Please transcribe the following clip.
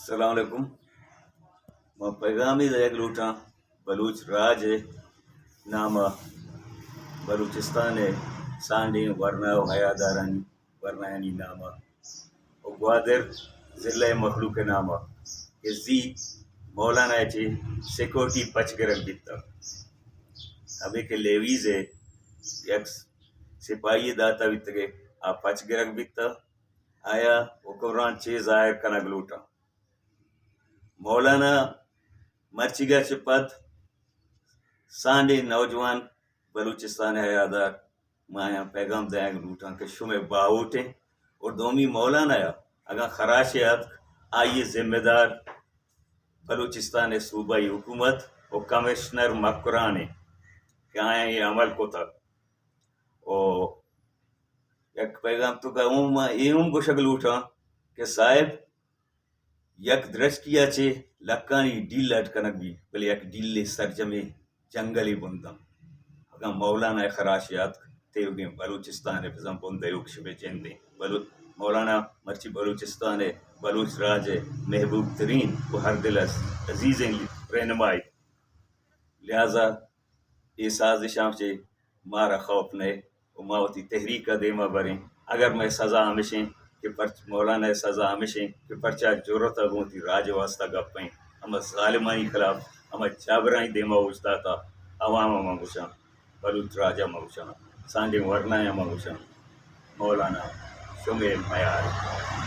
السلام علیکم. ما پیغامی دیگ لوٹاں بلوچ راج نامہ بلوچستان سانڈی ورنہ و حیادارن ورنہ یعنی نامہ و گوادر ضلع مخلوق نامہ کہ زی مولانا چی سیکورٹی پچ گرگ بیتا ہمیں کہ لیویز ہے یک سپاہی داتا بیتگے آ پچ گرگ بیتا آیا حکمران چیز ظاہر کنگ لوٹا مولانا مرچیگر چپت سانڈے نوجوان بلوچستان حیادار مایا پیغام دیں لوٹاں کہ شمع باوٹیں اور دومی مولانا یا اگر خراشیات آئیے ذمہ دار بلوچستان صوبائی حکومت اور کمشنر مکرانے کہ آیا یہ عمل کو تھا اور یک پیغام تو کہ گوشگ لوٹاں کہ صاحب یک درشٹی چے لکانی ڈیل اٹکنک بھی بلے یک ڈیل سرجمے جنگلی بندم اگا مولانا خراشیات تیوگیں بلوچستان بزن بندے اکشبے چندے مولانا مرچی بلوچستان بلوچ راج محبوب ترین و ہر دل عزیز رہنمائی لہذا یہ سازشاں چے مارا خوف نئے و ماوتی تحریک دیما بریں اگر میں سزا ہمیشیں کہ مولانا سزا ہمیشیں کہ پرچا جرت گونتی راج واسطہ گپیں اما ظالمانی خلاف اما جابرائیں دیما وجتا تھا عوام اما گوشاں بلوچ راج اما گوشاں سانڈے ورنہ اما گوشاں مولانا شمع معیار